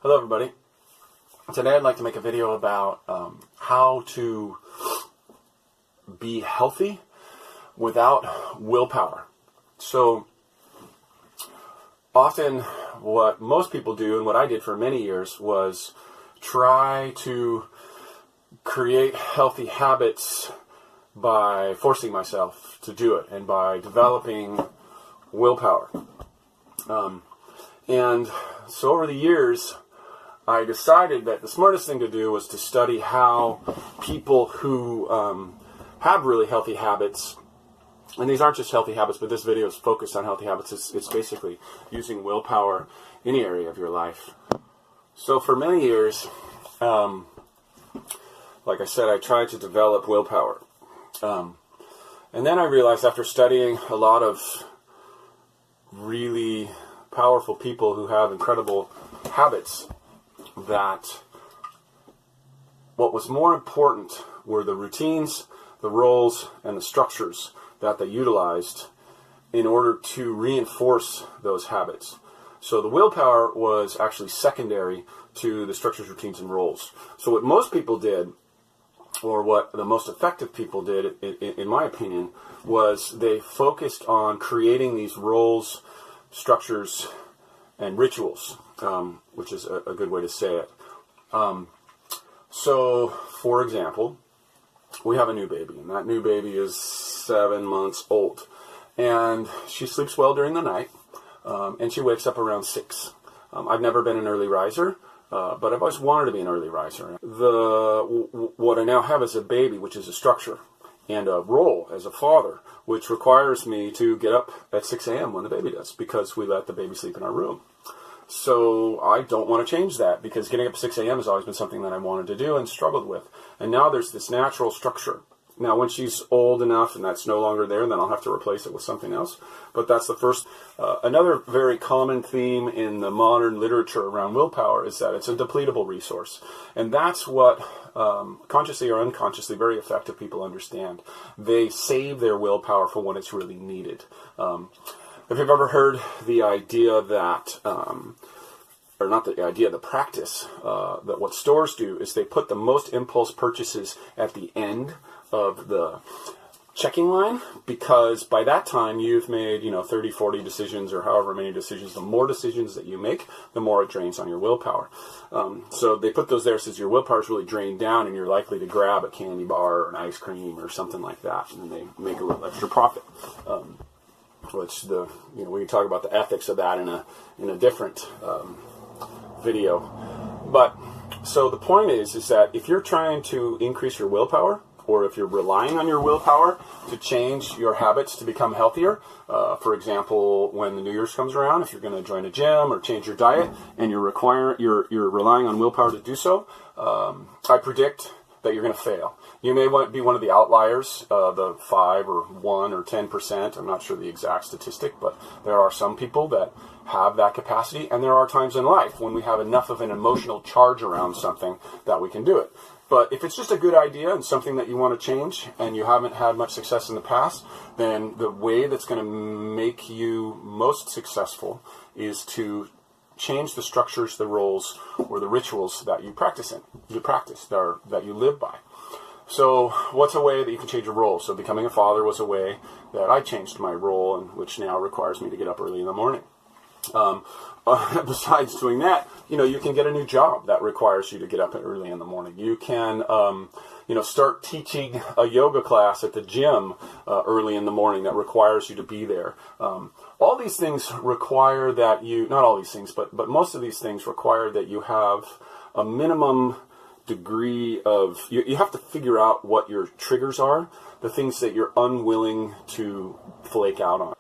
Hello everybody. Today I'd like to make a video about how to be healthy without willpower. So often what most people do, and what I did for many years, was try to create healthy habits by forcing myself to do it and by developing willpower. And so over the years, I decided that the smartest thing to do was to study how people who have really healthy habits, and these aren't just healthy habits, but this video is focused on healthy habits. It's basically using willpower in any area of your life. So for many years, like I said, I tried to develop willpower. And then I realized, after studying a lot of really powerful people who have incredible habits, that what was more important were the routines, the roles, and the structures that they utilized in order to reinforce those habits. So the willpower was actually secondary to the structures, routines, and roles. So what most people did, or what the most effective people did, in my opinion, was they focused on creating these roles, structures, and rituals, which is a good way to say it. So, for example, we have a new baby, and that new baby is 7 months old. And she sleeps well during the night, and she wakes up around 6. I've never been an early riser, but I've always wanted to be an early riser. What I now have is a baby, which is a structure, and a role as a father, which requires me to get up at 6 a.m. when the baby does, because we let the baby sleep in our room. So I don't want to change that, because getting up at 6 a.m. has always been something that I wanted to do and struggled with. And now there's this natural structure. Now, when she's old enough and that's no longer there, then I'll have to replace it with something else. But that's the first. Another very common theme in the modern literature around willpower is that it's a depletable resource. And that's what consciously or unconsciously very effective people understand. They save their willpower for when it's really needed. If you've ever heard the idea that, or not the idea, the practice, that what stores do is they put the most impulse purchases at the end of the checking line, because by that time you've made 30, 40 decisions, or however many decisions. The more decisions that you make, the more it drains on your willpower. So they put those there since your willpower is really drained down, and you're likely to grab a candy bar or an ice cream or something like that, and then they make a little extra profit. Which we can talk about the ethics of that in a different video. But so the point is that if you're trying to increase your willpower, or if you're relying on your willpower to change your habits to become healthier, for example, when the New Year's comes around, if you're going to join a gym or change your diet, and you're relying on willpower to do so, I predict that you're going to fail. You may be one of the outliers, the 5 or 1 or 10%. I'm not sure the exact statistic, but there are some people that have that capacity, and there are times in life when we have enough of an emotional charge around something that we can do it. But if it's just a good idea and something that you want to change, and you haven't had much success in the past, then the way that's going to make you most successful is to change the structures, the roles, or the rituals that you practice that you live by. So what's a way that you can change a role? So becoming a father was a way that I changed my role, and which now requires me to get up early in the morning. Besides doing that, you can get a new job that requires you to get up early in the morning. You can, start teaching a yoga class at the gym early in the morning that requires you to be there. All these things require that not all these things, but most of these things require that you have a minimum degree of, you have to figure out what your triggers are, the things that you're unwilling to flake out on.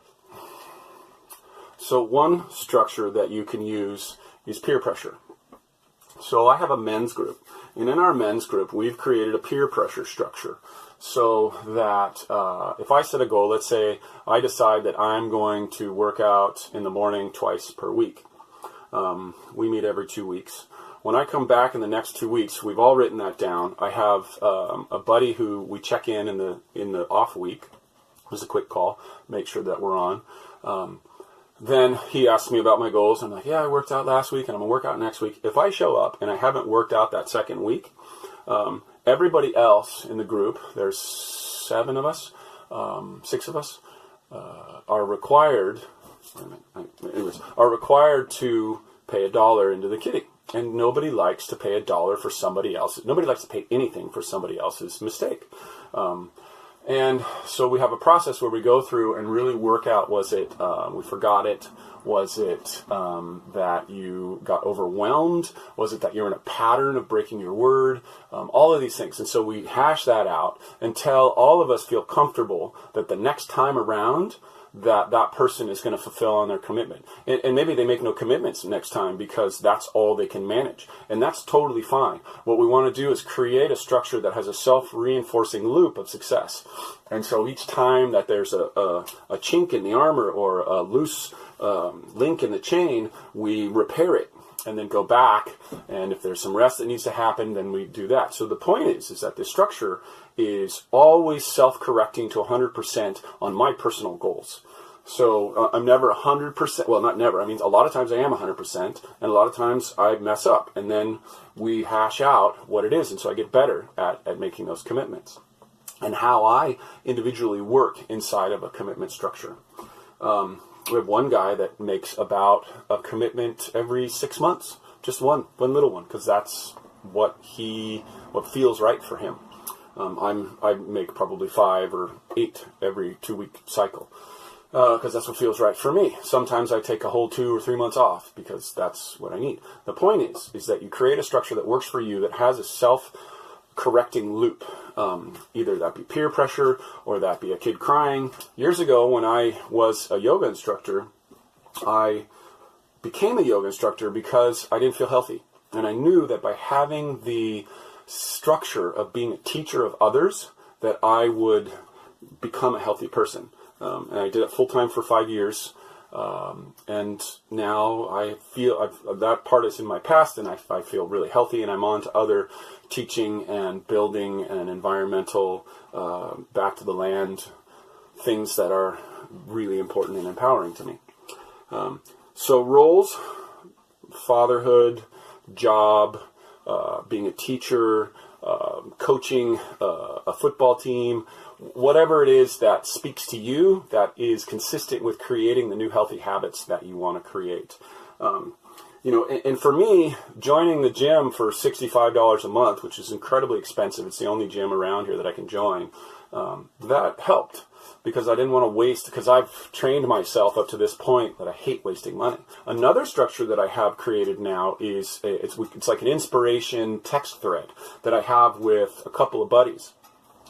So one structure that you can use is peer pressure. So I have a men's group, and in our men's group, we've created a peer pressure structure so that if I set a goal, let's say I decide that I'm going to work out in the morning twice per week. We meet every 2 weeks. When I come back in the next 2 weeks, we've all written that down. I have a buddy who we check in the off week. Just a quick call, make sure that we're on. then he asked me about my goals. I'm like, yeah, I worked out last week and I'm going to work out next week. If I show up and I haven't worked out that second week, everybody else in the group, there's 7 of us, 6 of us, are required to pay $1 into the kitty. And nobody likes to pay $1 for somebody else. Nobody likes to pay anything for somebody else's mistake. And so we have a process where we go through and really work out, was it we forgot it? Was it that you got overwhelmed? Was it that you're in a pattern of breaking your word? All of these things. And so we hash that out until all of us feel comfortable that the next time around that person is going to fulfill on their commitment. And maybe they make no commitments next time because that's all they can manage. And that's totally fine. What we want to do is create a structure that has a self-reinforcing loop of success. And so each time that there's a chink in the armor or a loose link in the chain, we repair it and then go back. And if there's some rest that needs to happen, then we do that. So the point is that this structure is always self-correcting to 100% on my personal goals. So I'm never 100%, well, not never, I mean, a lot of times I am 100%, and a lot of times I mess up, and then we hash out what it is, and so I get better at making those commitments, and how I individually work inside of a commitment structure. We have one guy that makes about a commitment every 6 months, just one little one, because that's what feels right for him. I make probably 5 or 8 every 2-week cycle because that's what feels right for me. Sometimes I take a whole 2 or 3 months off because that's what I need. The point is that you create a structure that works for you that has a self-correcting loop. Either that be peer pressure or that be a kid crying. Years ago when I was a yoga instructor, I became a yoga instructor because I didn't feel healthy. And I knew that by having the structure of being a teacher of others, that I would become a healthy person. And I did it full-time for 5 years. And now I feel that part is in my past, and I feel really healthy, and I'm on to other teaching and building and environmental, back to the land, things that are really important and empowering to me. So roles, fatherhood, job, being a teacher, coaching a football team, whatever it is that speaks to you, that is consistent with creating the new healthy habits that you want to create. And for me, joining the gym for $65 a month, which is incredibly expensive, it's the only gym around here that I can join, that helped. Because I didn't want to waste, because I've trained myself up to this point that I hate wasting money. Another structure that I have created now is, it's like an inspiration text thread that I have with a couple of buddies.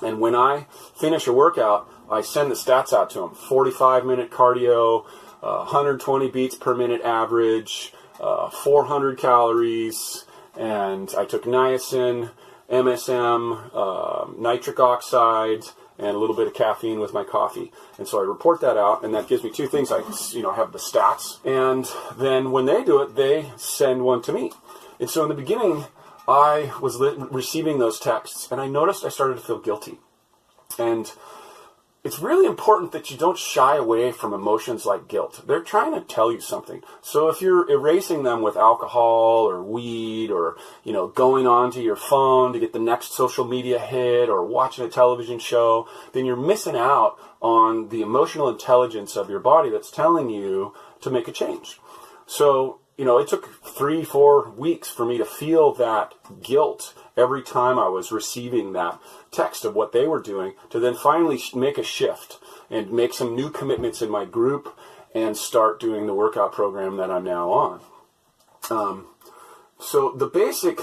And when I finish a workout, I send the stats out to them. 45-minute cardio, 120 beats per minute average, 400 calories, and I took niacin, MSM, nitric oxide, and a little bit of caffeine with my coffee. And so I report that out, and that gives me 2 things. I have the stats, and then when they do it, they send one to me. And so in the beginning, I was receiving those texts, and I noticed I started to feel guilty. And it's really important that you don't shy away from emotions like guilt. They're trying to tell you something. So if you're erasing them with alcohol or weed or, going onto your phone to get the next social media hit or watching a television show, then you're missing out on the emotional intelligence of your body that's telling you to make a change. So, it took 3-4 weeks for me to feel that guilt every time I was receiving that text of what they were doing, to then finally make a shift and make some new commitments in my group and start doing the workout program that I'm now on. So the basic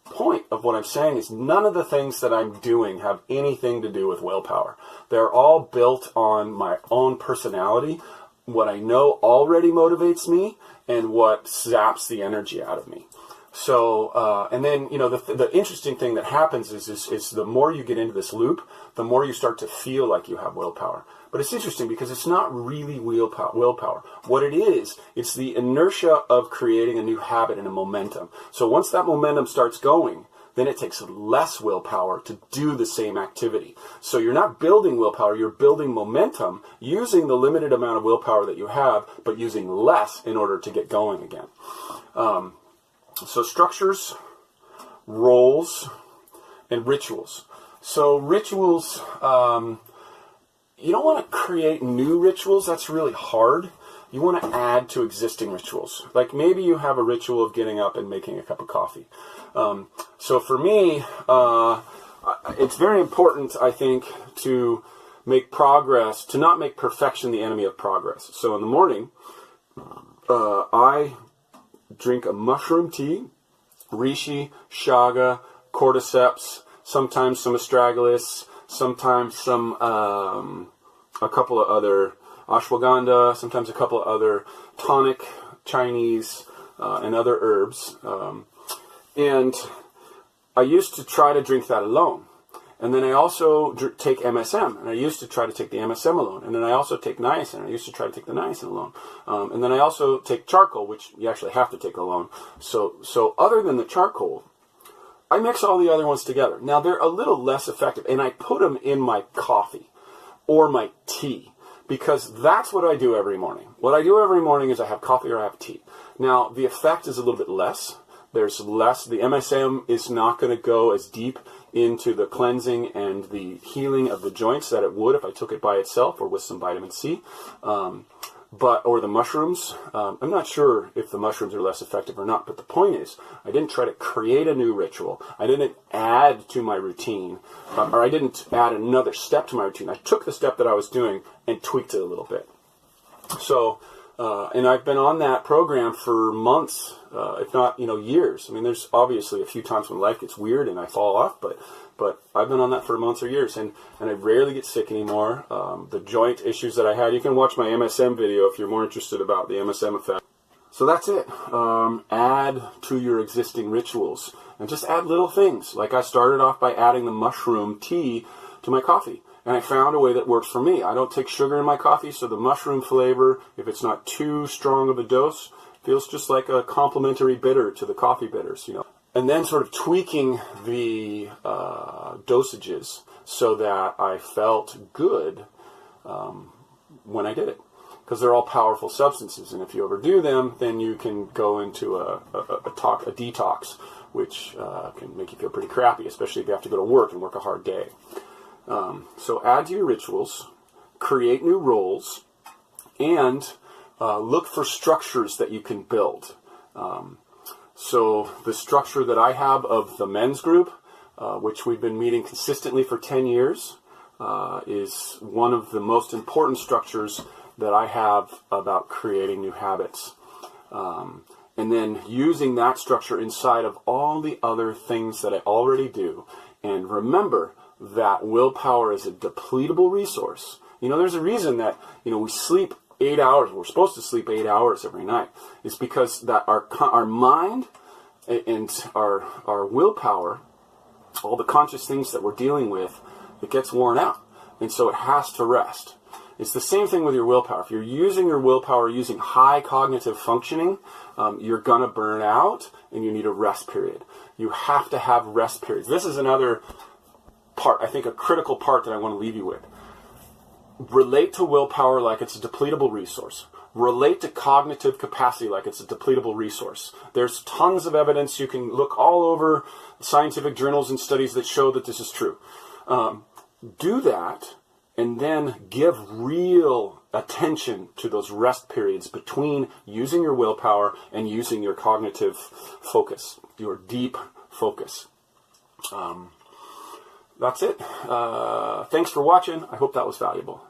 point of what I'm saying is none of the things that I'm doing have anything to do with willpower. They're all built on my own personality, what I know already motivates me, and what zaps the energy out of me. So, and then, the interesting thing that happens is the more you get into this loop, the more you start to feel like you have willpower. But it's interesting because it's not really willpower. What it is, it's the inertia of creating a new habit and a momentum. So once that momentum starts going, then it takes less willpower to do the same activity. So you're not building willpower, you're building momentum using the limited amount of willpower that you have, but using less in order to get going again. So structures, roles, and rituals. So rituals, you don't want to create new rituals. That's really hard. You want to add to existing rituals. Like maybe you have a ritual of getting up and making a cup of coffee. So for me, it's very important, I think, to make progress, to not make perfection the enemy of progress. So in the morning, I drink a mushroom tea, reishi, chaga, cordyceps, sometimes some astragalus, sometimes some, a couple of other ashwagandha, sometimes a couple of other tonic Chinese and other herbs. And I used to try to drink that alone. And then I also take MSM, and I used to try to take the MSM alone. And then I also take niacin, I used to try to take the niacin alone. And then I also take charcoal, which you actually have to take alone. So other than the charcoal, I mix all the other ones together. Now, they're a little less effective, and I put them in my coffee or my tea, because that's what I do every morning. What I do every morning is I have coffee or I have tea. Now, the effect is a little bit less. There's less. The MSM is not going to go as deep into the cleansing and the healing of the joints that it would if I took it by itself or with some vitamin C. Or the mushrooms. I'm not sure if the mushrooms are less effective or not, but the point is, I didn't try to create a new ritual. I didn't add to my routine, or I didn't add another step to my routine. I took the step that I was doing and tweaked it a little bit. So, and I've been on that program for months, if not, years. I mean, there's obviously a few times when life gets weird and I fall off, but I've been on that for months or years, and I rarely get sick anymore. The joint issues that I had, you can watch my MSM video if you're more interested about the MSM effect. So that's it. Add to your existing rituals, and just add little things. Like I started off by adding the mushroom tea to my coffee, and I found a way that works for me. I don't take sugar in my coffee, so the mushroom flavor, if it's not too strong of a dose, feels just like a complementary bitter to the coffee bitters, And then sort of tweaking the dosages so that I felt good when I did it. Because they're all powerful substances, and if you overdo them, then you can go into a detox, which can make you feel pretty crappy, especially if you have to go to work and work a hard day. So add to your rituals, create new roles, and look for structures that you can build. So the structure that I have of the men's group, which we've been meeting consistently for 10 years, is one of the most important structures that I have about creating new habits. And then using that structure inside of all the other things that I already do. And remember that willpower is a depletable resource. There's a reason that, we sleep 8 hours. We're supposed to sleep 8 hours every night. It's because that our mind and our willpower, all the conscious things that we're dealing with, it gets worn out. And so it has to rest. It's the same thing with your willpower. If you're using your willpower using high cognitive functioning, you're going to burn out and you need a rest period. You have to have rest periods. This is another part, I think a critical part that I want to leave you with. Relate to willpower like it's a depletable resource. Relate to cognitive capacity like it's a depletable resource. There's tons of evidence. You can look all over scientific journals and studies that show that this is true. Do that, and then give real attention to those rest periods between using your willpower and using your cognitive focus, your deep focus. That's it. Thanks for watching. I hope that was valuable.